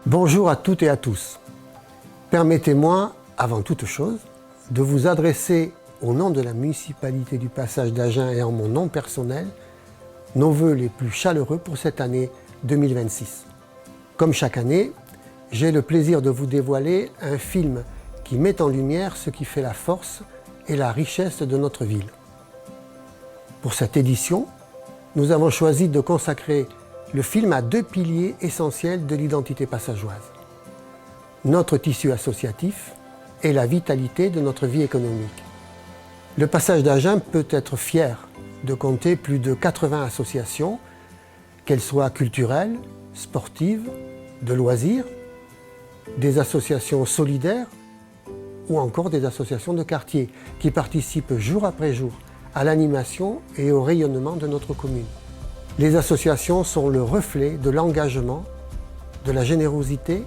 Bonjour à toutes et à tous. Permettez-moi, avant toute chose, de vous adresser au nom de la municipalité du Passage d'Agen et en mon nom personnel, nos vœux les plus chaleureux pour cette année 2026. Comme chaque année, j'ai le plaisir de vous dévoiler un film qui met en lumière ce qui fait la force et la richesse de notre ville. Pour cette édition, nous avons choisi de consacrer le film a deux piliers essentiels de l'identité passageoise. Notre tissu associatif et la vitalité de notre vie économique. Le Passage d'Agen peut être fier de compter plus de 80 associations, qu'elles soient culturelles, sportives, de loisirs, des associations solidaires ou encore des associations de quartier qui participent jour après jour à l'animation et au rayonnement de notre commune. Les associations sont le reflet de l'engagement, de la générosité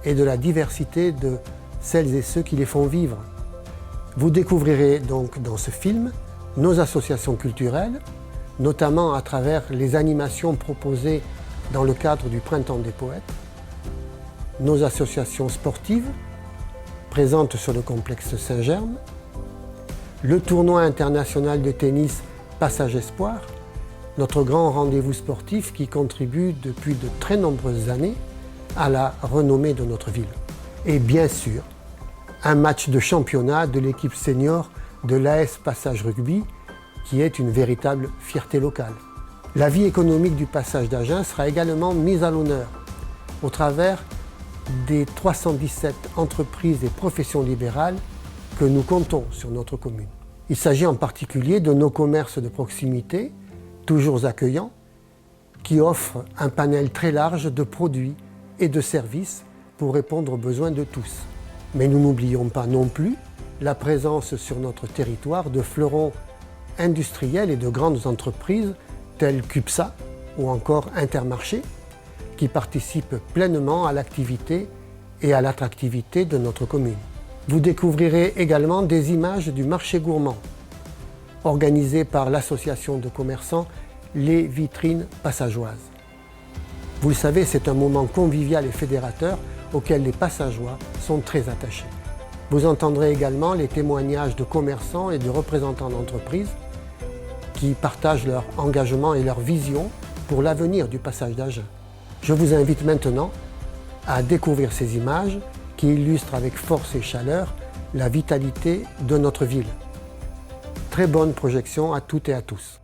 et de la diversité de celles et ceux qui les font vivre. Vous découvrirez donc dans ce film nos associations culturelles, notamment à travers les animations proposées dans le cadre du Printemps des Poètes, nos associations sportives présentes sur le complexe Saint-Germe, le tournoi international de tennis Passage Espoir, notre grand rendez-vous sportif qui contribue depuis de très nombreuses années à la renommée de notre ville. Et bien sûr, un match de championnat de l'équipe senior de l'AS Passage Rugby qui est une véritable fierté locale. La vie économique du Passage d'Agen sera également mise à l'honneur au travers des 317 entreprises et professions libérales que nous comptons sur notre commune. Il s'agit en particulier de nos commerces de proximité, toujours accueillants, qui offrent un panel très large de produits et de services pour répondre aux besoins de tous. Mais nous n'oublions pas non plus la présence sur notre territoire de fleurons industriels et de grandes entreprises telles qu'UPSA ou encore Intermarché, qui participent pleinement à l'activité et à l'attractivité de notre commune. Vous découvrirez également des images du marché gourmand, organisé par l'association de commerçants Les Vitrines Passageoises. Vous le savez, c'est un moment convivial et fédérateur auquel les Passageois sont très attachés. Vous entendrez également les témoignages de commerçants et de représentants d'entreprises qui partagent leur engagement et leur vision pour l'avenir du Passage d'Agen. Je vous invite maintenant à découvrir ces images qui illustrent avec force et chaleur la vitalité de notre ville. Très bonne projection à toutes et à tous.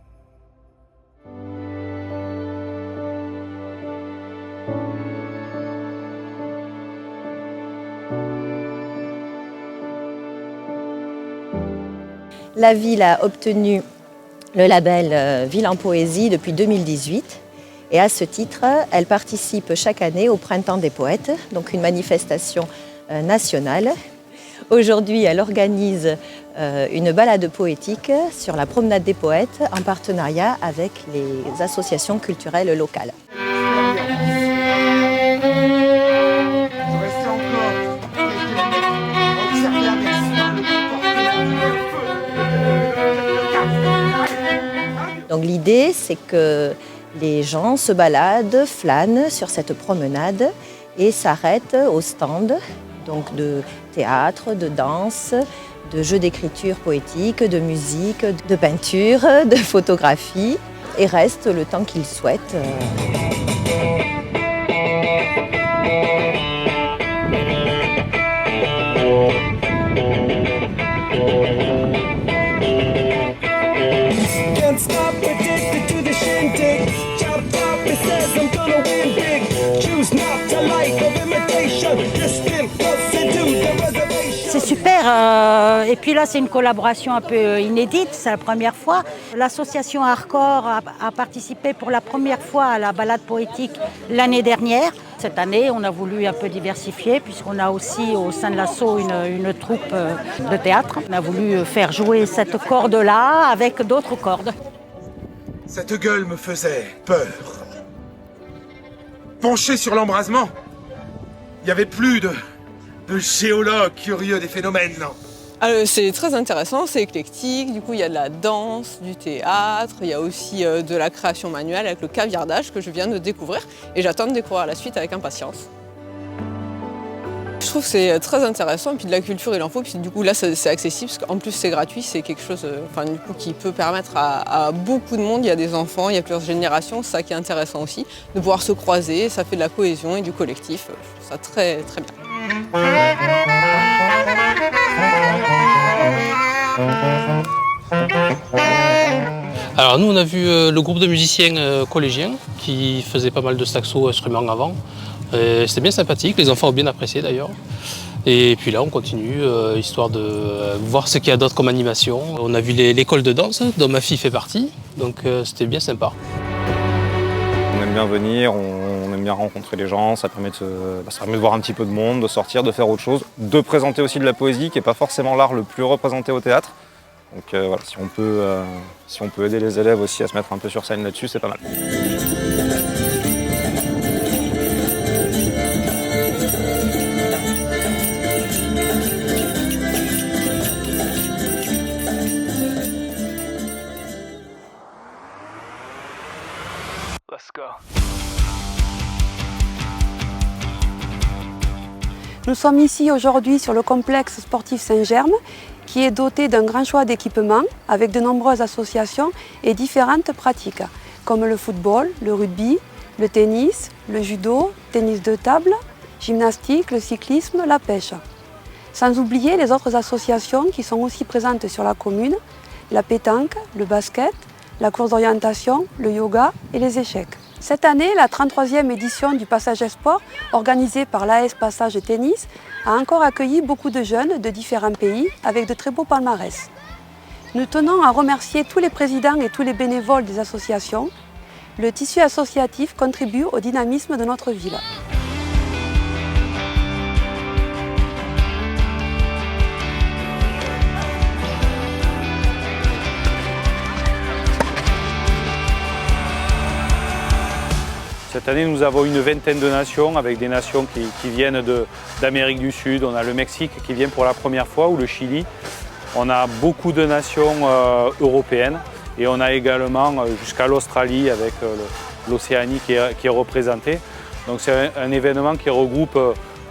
La ville a obtenu le label Ville en Poésie depuis 2018 et à ce titre, elle participe chaque année au Printemps des Poètes, donc une manifestation nationale. Aujourd'hui, elle organise une balade poétique sur la promenade des poètes en partenariat avec les associations culturelles locales. Donc l'idée, c'est que les gens se baladent, flânent sur cette promenade et s'arrêtent au stand donc de théâtre, de danse, de jeux d'écriture poétique, de musique, de peinture, de photographie et restent le temps qu'ils souhaitent. C'est super, et puis là c'est une collaboration un peu inédite, c'est la première fois. L'association Hardcore a participé pour la première fois à la balade poétique l'année dernière. Cette année on a voulu un peu diversifier puisqu'on a aussi au sein de l'asso une troupe de théâtre. On a voulu faire jouer cette corde-là avec d'autres cordes. Cette gueule me faisait peur. Penché sur l'embrasement, il n'y avait plus de géologues curieux des phénomènes, non? C'est très intéressant, c'est éclectique, du coup il y a de la danse, du théâtre, il y a aussi de la création manuelle avec le caviardage que je viens de découvrir et j'attends de découvrir la suite avec impatience. trouve que c'est très intéressant, et puis de la culture il en faut, puis du coup là c'est accessible, parce qu'en plus c'est gratuit, c'est quelque chose du coup, qui peut permettre à beaucoup de monde, il y a des enfants, il y a plusieurs générations, c'est ça qui est intéressant aussi, de pouvoir se croiser, ça fait de la cohésion et du collectif, je trouve ça très très bien. Alors nous on a vu le groupe de musiciens collégiens qui faisaient pas mal de saxo instruments avant. C'était bien sympathique, les enfants ont bien apprécié d'ailleurs. Et puis là on continue, histoire de voir ce qu'il y a d'autre comme animation. On a vu l'école de danse dont ma fille fait partie, donc c'était bien sympa. On aime bien venir, on aime bien rencontrer les gens, ça permet de voir un petit peu de monde, de sortir, de faire autre chose, de présenter aussi de la poésie qui n'est pas forcément l'art le plus représenté au théâtre. Donc voilà, si on peut aider les élèves aussi à se mettre un peu sur scène là-dessus, c'est pas mal. Let's go. Nous sommes ici aujourd'hui sur le complexe sportif Saint-Germe, qui est doté d'un grand choix d'équipements avec de nombreuses associations et différentes pratiques, comme le football, le rugby, le tennis, le judo, tennis de table, gymnastique, le cyclisme, la pêche. Sans oublier les autres associations qui sont aussi présentes sur la commune, la pétanque, le basket, la course d'orientation, le yoga et les échecs. Cette année, la 33e édition du Passage Sport, organisée par l'AS Passage Tennis, a encore accueilli beaucoup de jeunes de différents pays avec de très beaux palmarès. Nous tenons à remercier tous les présidents et tous les bénévoles des associations. Le tissu associatif contribue au dynamisme de notre ville. Cette année, nous avons une vingtaine de nations, avec des nations qui viennent d'Amérique du Sud. On a le Mexique qui vient pour la première fois, ou le Chili. On a beaucoup de nations européennes et on a également jusqu'à l'Australie avec l'Océanie qui est représentée. Donc c'est un événement qui regroupe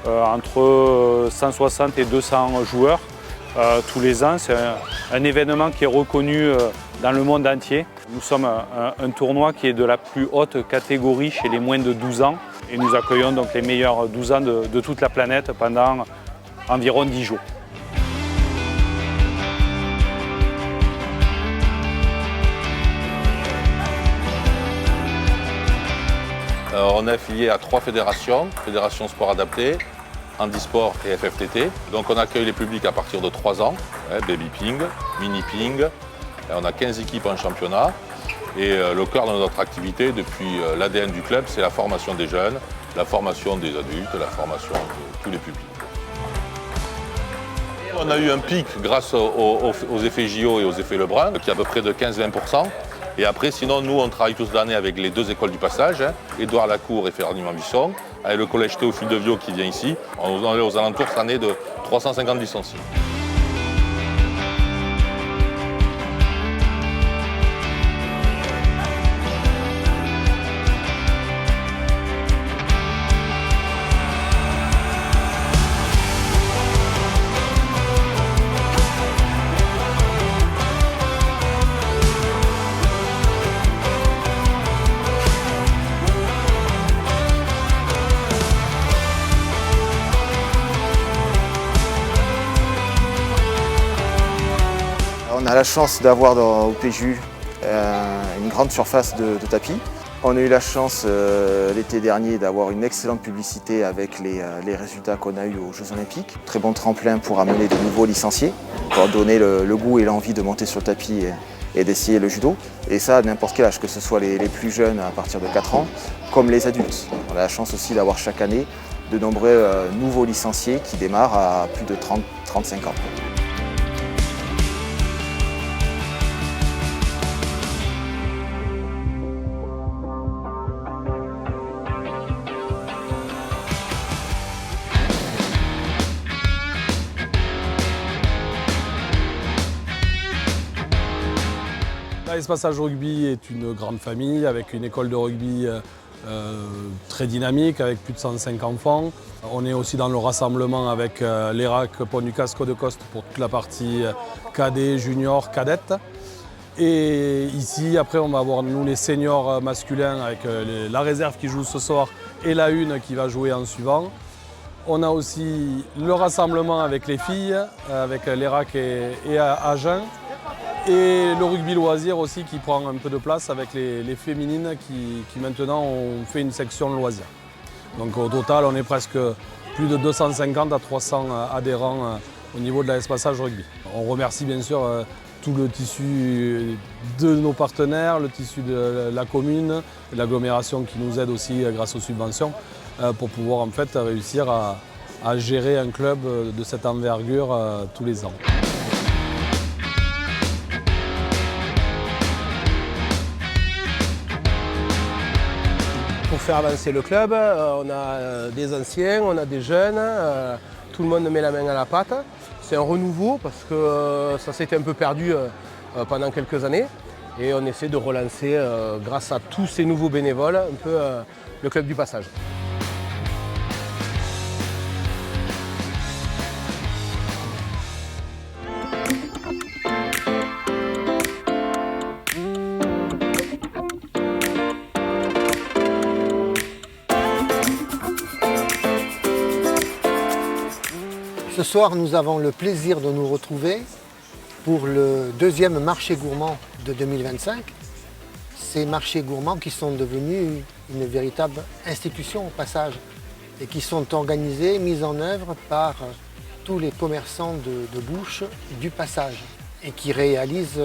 entre 160 et 200 joueurs tous les ans. C'est un événement qui est reconnu dans le monde entier. Nous sommes un tournoi qui est de la plus haute catégorie chez les moins de 12 ans et nous accueillons donc les meilleurs 12 ans de toute la planète pendant environ 10 jours. On est affilié à 3 fédérations, Fédération Sport Adapté, Handisport et FFTT. Donc on accueille les publics à partir de 3 ans, baby ping, mini ping. Et on a 15 équipes en championnat. Et le cœur de notre activité, depuis l'ADN du club, c'est la formation des jeunes, la formation des adultes, la formation de tous les publics. On a eu un pic grâce aux effets JO et aux effets Lebrun, qui est à peu près de 15-20%. Et après, sinon, nous, on travaille tous l'année avec les 2 écoles du passage, Édouard Lacour et Ferdinand Buisson, avec le collège Théophile de Viau qui vient ici. On est aux alentours cette année de 350 licenciés. On a la chance d'avoir au PJU une grande surface de tapis. On a eu la chance l'été dernier d'avoir une excellente publicité avec les résultats qu'on a eus aux Jeux Olympiques. Très bon tremplin pour amener de nouveaux licenciés, pour donner le goût et l'envie de monter sur le tapis et d'essayer le judo. Et ça à n'importe quel âge, que ce soit les plus jeunes à partir de 4 ans, comme les adultes. On a la chance aussi d'avoir chaque année de nombreux nouveaux licenciés qui démarrent à plus de 30-35 ans. L'AS Passage Rugby est une grande famille avec une école de rugby très dynamique avec plus de 105 enfants. On est aussi dans le rassemblement avec l'ERAC Pont du Casco de Coste pour toute la partie cadet, junior, cadette. Et ici, après, on va avoir nous les seniors masculins avec la réserve qui joue ce soir et la une qui va jouer en suivant. On a aussi le rassemblement avec les filles, avec l'ERAC et Agen. Et le rugby loisir aussi qui prend un peu de place avec les féminines qui maintenant ont fait une section loisir. Donc au total, on est presque plus de 250 à 300 adhérents au niveau de l'Espaçage rugby. On remercie bien sûr tout le tissu de nos partenaires, le tissu de la commune, de l'agglomération qui nous aide aussi grâce aux subventions pour pouvoir en fait réussir à gérer un club de cette envergure tous les ans. Pour faire avancer le club, on a des anciens, on a des jeunes, tout le monde met la main à la pâte. C'est un renouveau parce que ça s'était un peu perdu pendant quelques années et on essaie de relancer grâce à tous ces nouveaux bénévoles un peu le club du passage. Ce soir, nous avons le plaisir de nous retrouver pour le deuxième marché gourmand de 2025. Ces marchés gourmands qui sont devenus une véritable institution au passage et qui sont organisés, mis en œuvre par tous les commerçants de bouche du passage et qui réalisent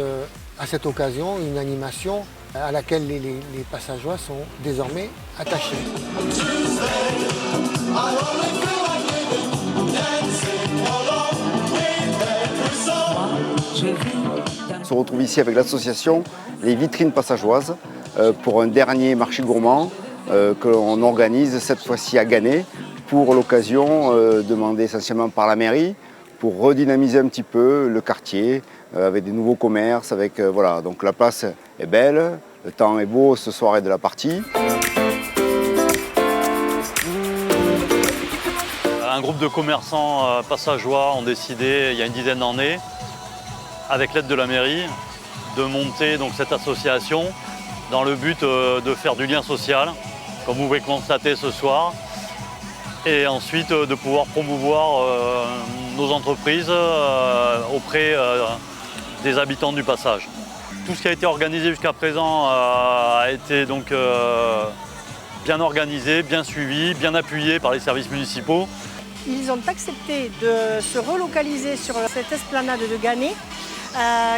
à cette occasion une animation à laquelle les passageois sont désormais attachés. On se retrouve ici avec l'association Les Vitrines Passageoises pour un dernier marché gourmand que l'on organise cette fois-ci à Ganay pour l'occasion demandée essentiellement par la mairie pour redynamiser un petit peu le quartier avec des nouveaux commerces. Voilà, donc la place est belle, le temps est beau ce soir et de la partie. Un groupe de commerçants passageois ont décidé il y a une dizaine d'années, avec l'aide de la mairie, de monter donc, cette association dans le but de faire du lien social, comme vous pouvez constater ce soir, et ensuite de pouvoir promouvoir nos entreprises auprès des habitants du passage. Tout ce qui a été organisé jusqu'à présent a été donc bien organisé, bien suivi, bien appuyé par les services municipaux. Ils ont accepté de se relocaliser sur cette esplanade de Ganay,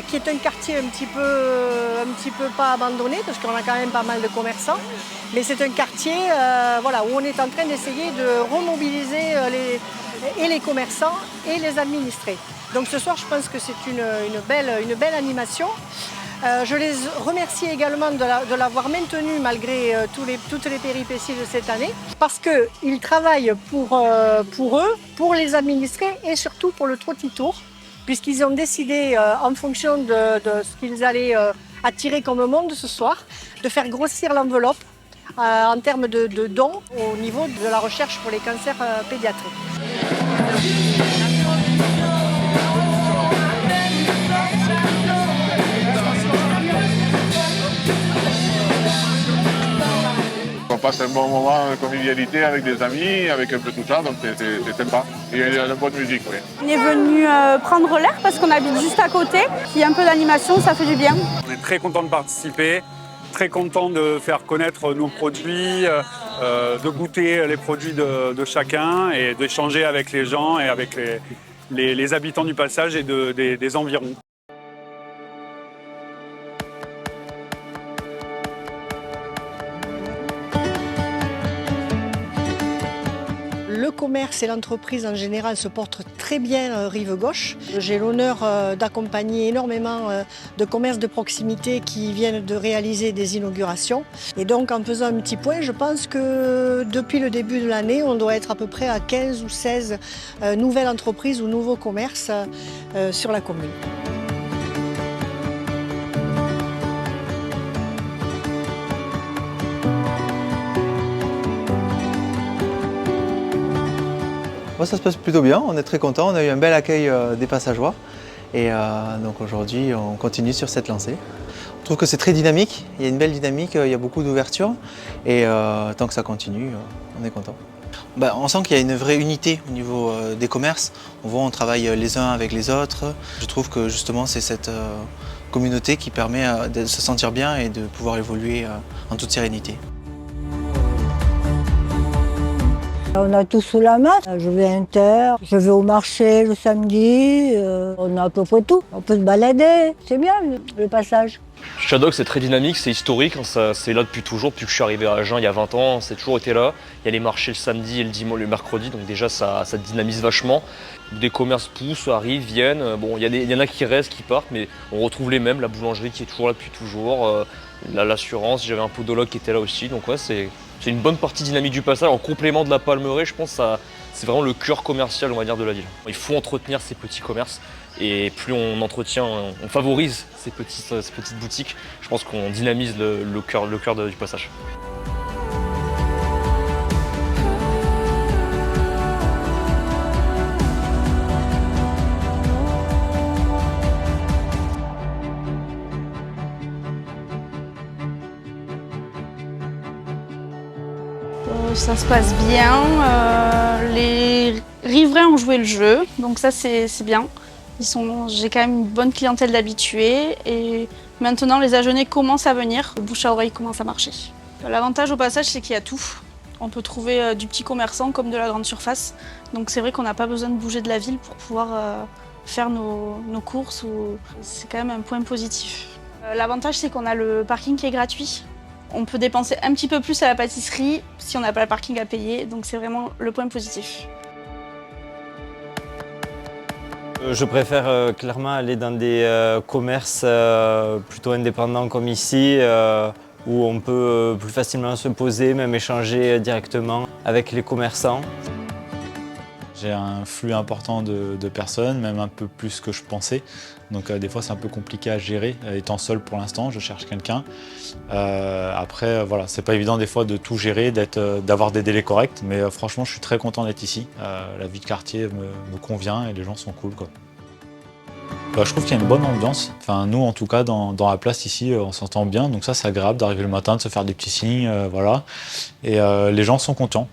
qui est un quartier un petit peu pas abandonné, parce qu'on a quand même pas mal de commerçants. Mais c'est un quartier voilà, où on est en train d'essayer de remobiliser les commerçants et les administrés. Donc ce soir, je pense que c'est une belle animation. Je les remercie également de l'avoir maintenu malgré toutes les péripéties de cette année, parce qu'ils travaillent pour eux, pour les administrés et surtout pour le Trotty Tour, puisqu'ils ont décidé, en fonction de ce qu'ils allaient attirer comme monde ce soir, de faire grossir l'enveloppe en termes de dons au niveau de la recherche pour les cancers pédiatriques. On passe un bon moment de convivialité avec des amis, avec un peu tout ça, donc c'est sympa. Et il y a de la bonne musique, oui. On est venu prendre l'air parce qu'on habite juste à côté. S'il y a un peu d'animation, ça fait du bien. On est très content de participer, très content de faire connaître nos produits, de goûter les produits de chacun et d'échanger avec les gens et avec les habitants du passage et des environs. Le commerce et l'entreprise en général se portent très bien rive gauche. J'ai l'honneur d'accompagner énormément de commerces de proximité qui viennent de réaliser des inaugurations. Et donc en faisant un petit point, je pense que depuis le début de l'année, on doit être à peu près à 15 ou 16 nouvelles entreprises ou nouveaux commerces sur la commune. Moi, ça se passe plutôt bien, on est très contents, on a eu un bel accueil des passageois et donc aujourd'hui on continue sur cette lancée. On trouve que c'est très dynamique, il y a une belle dynamique, il y a beaucoup d'ouverture et tant que ça continue, on est content. On sent qu'il y a une vraie unité au niveau des commerces, on travaille les uns avec les autres. Je trouve que justement c'est cette communauté qui permet de se sentir bien et de pouvoir évoluer en toute sérénité. On a tout sous la main. Je vais à Inter, je vais au marché le samedi, on a à peu près tout. On peut se balader, c'est bien le passage. Shadok, c'est très dynamique, c'est historique, c'est là depuis toujours, depuis que je suis arrivé à Agen il y a 20 ans, c'est toujours été là. Il y a les marchés le samedi et le dimanche, le mercredi, donc déjà ça dynamise vachement. Des commerces poussent, arrivent, viennent, bon, il y en a qui restent, qui partent, mais on retrouve les mêmes, la boulangerie qui est toujours là depuis toujours, l'assurance, j'avais un podologue qui était là aussi, donc ouais, c'est une bonne partie dynamique du passage, en complément de la Palmeraie, je pense que c'est vraiment le cœur commercial, on va dire, de la ville. Il faut entretenir ces petits commerces. Et plus on entretient, on favorise ces petites boutiques, je pense qu'on dynamise le cœur du passage. Ça se passe bien. Les riverains ont joué le jeu, donc ça c'est bien. J'ai quand même une bonne clientèle d'habitués et maintenant les Agenais commencent à venir, le bouche à oreille commence à marcher. L'avantage au passage, c'est qu'il y a tout. On peut trouver du petit commerçant comme de la grande surface, donc c'est vrai qu'on n'a pas besoin de bouger de la ville pour pouvoir faire nos courses. C'est quand même un point positif. L'avantage, c'est qu'on a le parking qui est gratuit. On peut dépenser un petit peu plus à la pâtisserie si on n'a pas le parking à payer, donc c'est vraiment le point positif. Je préfère clairement aller dans des commerces plutôt indépendants comme ici, où on peut plus facilement se poser, même échanger directement avec les commerçants. J'ai un flux important de personnes, même un peu plus que je pensais. Donc des fois c'est un peu compliqué à gérer. Étant seul pour l'instant, je cherche quelqu'un. Après, voilà, c'est pas évident des fois de tout gérer, d'avoir des délais corrects. Mais franchement, je suis très content d'être ici. La vie de quartier me convient et les gens sont cool, quoi. Je trouve qu'il y a une bonne ambiance. Enfin, nous, en tout cas, dans la place ici, on s'entend bien. Donc ça, c'est agréable d'arriver le matin, de se faire des petits signes, voilà. Et les gens sont contents.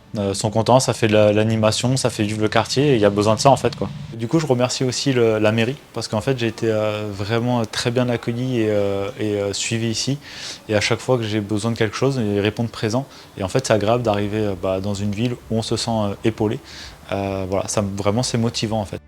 Ça fait de l'animation, ça fait vivre le quartier. Et il y a besoin de ça, en fait, quoi. Du coup, je remercie aussi la mairie parce qu'en fait, j'ai été vraiment très bien accueilli et suivi ici. Et à chaque fois que j'ai besoin de quelque chose, ils répondent présent. Et en fait, c'est agréable d'arriver dans une ville où on se sent épaulé. Voilà, vraiment, c'est motivant, en fait.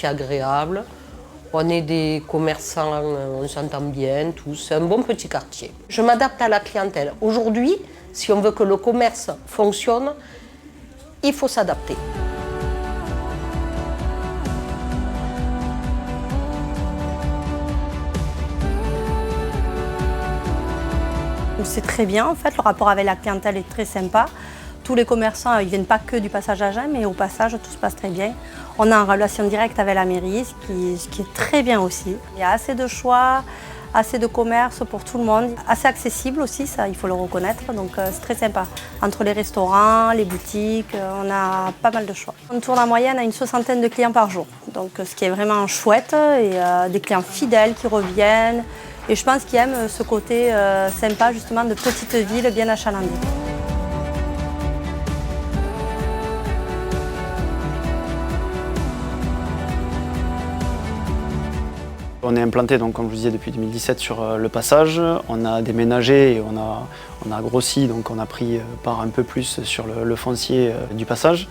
Agréable. On est des commerçants, on s'entend bien tous. C'est un bon petit quartier. Je m'adapte à la clientèle. Aujourd'hui, si on veut que le commerce fonctionne, il faut s'adapter. C'est très bien en fait, le rapport avec la clientèle est très sympa. Tous les commerçants, ils ne viennent pas que du passage Agen, mais au passage, tout se passe très bien. On est en relation directe avec la mairie, ce qui est très bien aussi. Il y a assez de choix, assez de commerce pour tout le monde. Assez accessible aussi, ça, il faut le reconnaître, donc c'est très sympa. Entre les restaurants, les boutiques, on a pas mal de choix. On tourne en moyenne à une 60aine de clients par jour, donc ce qui est vraiment chouette, et des clients fidèles qui reviennent. Et je pense qu'ils aiment ce côté sympa, justement, de petite ville bien achalandée. On est implanté, donc, comme je vous disais, depuis 2017 sur le passage. On a déménagé et on a grossi, donc on a pris part un peu plus sur le foncier du passage.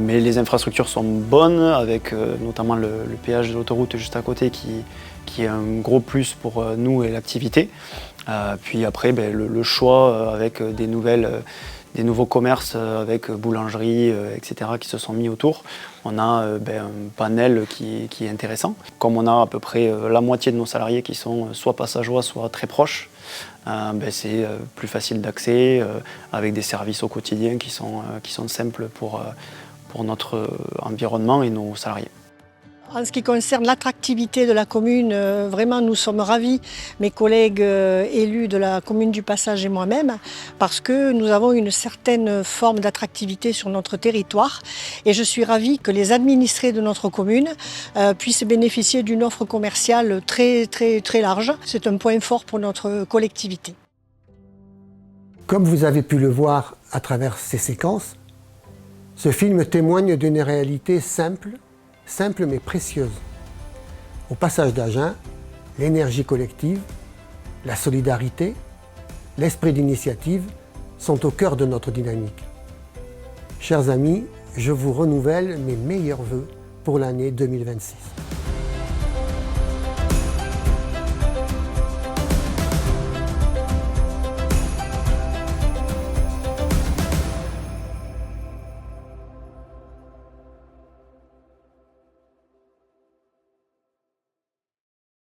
Mais les infrastructures sont bonnes, avec notamment le péage de l'autoroute juste à côté qui est un gros plus pour nous et l'activité. Puis après, le choix avec des nouvelles des nouveaux commerces avec boulangerie, etc. qui se sont mis autour. On a un panel qui est intéressant. Comme on a à peu près la moitié de nos salariés qui sont soit passageois, soit très proches, c'est plus facile d'accès avec des services au quotidien qui sont simples pour notre environnement et nos salariés. En ce qui concerne l'attractivité de la commune, vraiment nous sommes ravis, mes collègues élus de la commune du Passage et moi-même, parce que nous avons une certaine forme d'attractivité sur notre territoire et je suis ravie que les administrés de notre commune puissent bénéficier d'une offre commerciale très large. C'est un point fort pour notre collectivité. Comme vous avez pu le voir à travers ces séquences, ce film témoigne d'une réalité simple mais précieuse. Au Passage d'Agen, l'énergie collective, la solidarité, l'esprit d'initiative sont au cœur de notre dynamique. Chers amis, je vous renouvelle mes meilleurs vœux pour l'année 2026.